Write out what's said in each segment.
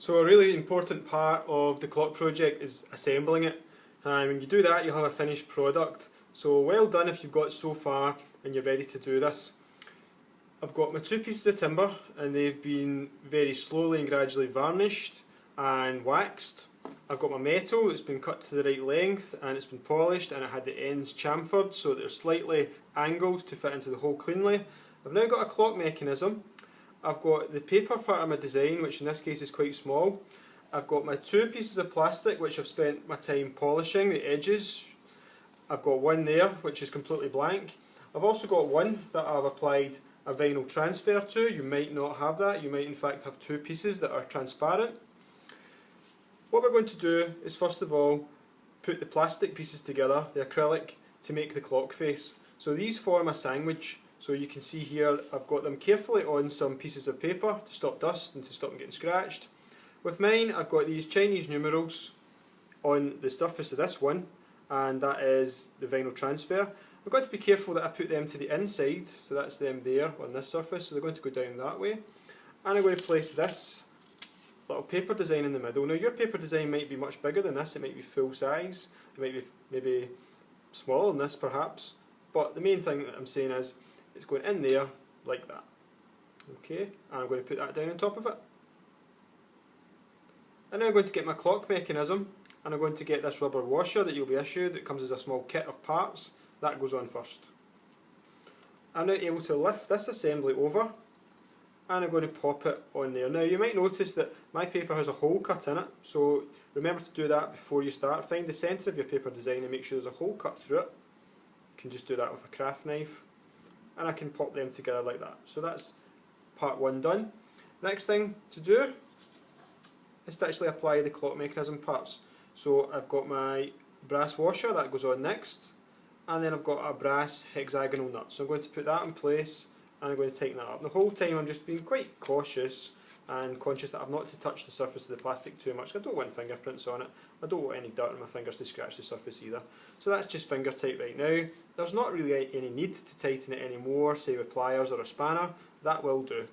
So a really important part of the clock project is assembling it, and when you do that you'll have a finished product. So well done if you've got so far and you're ready to do this. I've got my two pieces of timber and they've been very slowly and gradually varnished and waxed. I've got my metal that's been cut to the right length and it's been polished, and it had the ends chamfered so they're slightly angled to fit into the hole cleanly. I've now got a clock mechanism. I've got the paper part of my design, which in this case is quite small. I've got my two pieces of plastic which I've spent my time polishing the edges. I've got one there which is completely blank. I've also got one that I've applied a vinyl transfer to. You might not have that, you might in fact have two pieces that are transparent. What we're going to do is first of all put the plastic pieces together, the acrylic, to make the clock face. So these form a sandwich. So you can see here I've got them carefully on some pieces of paper to stop dust and to stop them getting scratched. With mine I've got these Chinese numerals on the surface of this one, and that is the vinyl transfer. I've got to be careful that I put them to the inside, so that's them there on this surface, so they're going to go down that way. And I'm going to place this little paper design in the middle. Now your paper design might be much bigger than this, it might be full size, it might be maybe smaller than this perhaps, but the main thing that I'm saying is it's going in there like that. Okay, and I'm going to put that down on top of it. And now I'm going to get my clock mechanism, and I'm going to get this rubber washer that you'll be issued. It comes as a small kit of parts. That goes on first. I'm now able to lift this assembly over, and I'm going to pop it on there. Now you might notice that my paper has a hole cut in it, so remember to do that before you start. Find the centre of your paper design and make sure there's a hole cut through it. You can just do that with a craft knife, and I can pop them together like that. So that's part one done. Next thing to do is to actually apply the clock mechanism parts. So I've got my brass washer that goes on next, and then I've got a brass hexagonal nut. So I'm going to put that in place and I'm going to tighten that up. The whole time I'm just being quite cautious and conscious that I've not to touch the surface of the plastic too much. I don't want fingerprints on it. I don't want any dirt on my fingers to scratch the surface either. So that's just finger tight right now. There's not really any need to tighten it anymore, say with pliers or a spanner. That will do.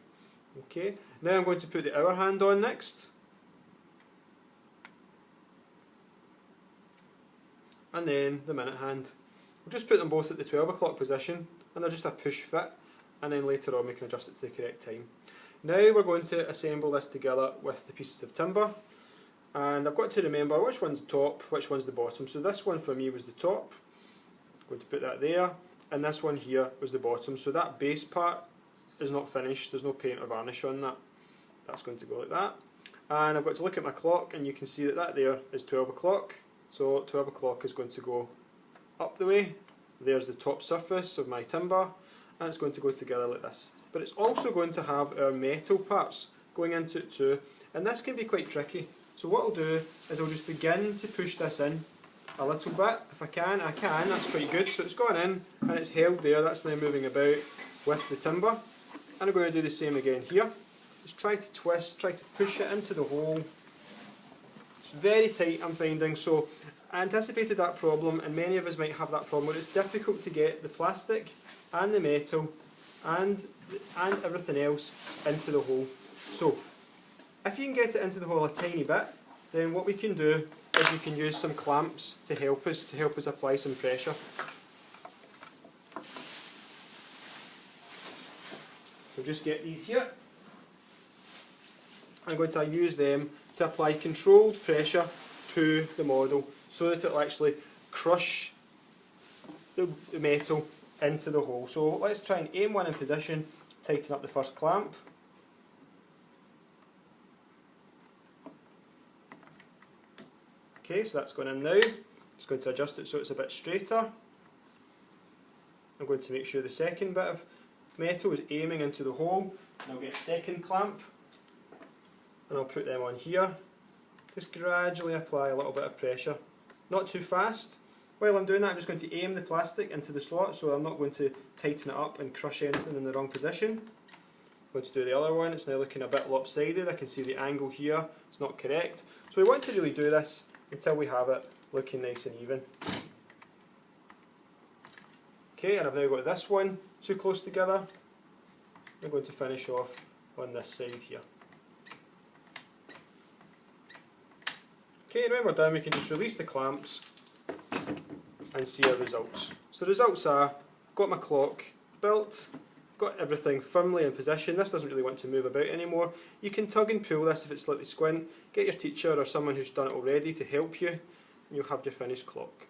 Okay. Now I'm going to put the hour hand on next. And then the minute hand. We'll just put them both at the 12 o'clock position, and they're just a push fit, and then later on we can adjust it to the correct time. Now we're going to assemble this together with the pieces of timber, and I've got to remember which one's the top, which one's the bottom. So this one for me was the top, I'm going to put that there, and this one here was the bottom. So that base part is not finished, there's no paint or varnish on that. That's going to go like that. And I've got to look at my clock, and you can see that that there is 12 o'clock. So 12 o'clock is going to go up the way. There's the top surface of my timber, and it's going to go together like this. But it's also going to have our metal parts going into it too, and this can be quite tricky. So what I'll do is I'll just begin to push this in a little bit. If I can, that's quite good. So it's gone in and it's held there, that's now moving about with the timber. And I'm going to do the same again here. Just try to twist, try to push it into the hole. It's very tight, I'm finding, so I anticipated that problem, and many of us might have that problem where it's difficult to get the plastic and the metal and everything else into the hole. So if you can get it into the hole a tiny bit, then what we can do is we can use some clamps to help us apply some pressure. So just get these here. I'm going to use them to apply controlled pressure to the model so that it will actually crush the metal into the hole. So let's try and aim one in position, tighten up the first clamp. Okay, so that's going in now. Just going to adjust it so it's a bit straighter. I'm going to make sure the second bit of metal is aiming into the hole. And I'll get a second clamp, and I'll put them on here. Just gradually apply a little bit of pressure, not too fast. While I'm doing that, I'm just going to aim the plastic into the slot, so I'm not going to tighten it up and crush anything in the wrong position. I'm going to do the other one. It's now looking a bit lopsided. I can see the angle here, it's not correct. So we want to really do this until we have it looking nice and even. Okay, and I've now got this one too close together. I'm going to finish off on this side here. Okay, and when we're done we can just release the clamps and see our results. So the results are, I've got my clock built, got everything firmly in position. This doesn't really want to move about anymore. You can tug and pull this if it's slightly squint. Get your teacher or someone who's done it already to help you, and you'll have your finished clock.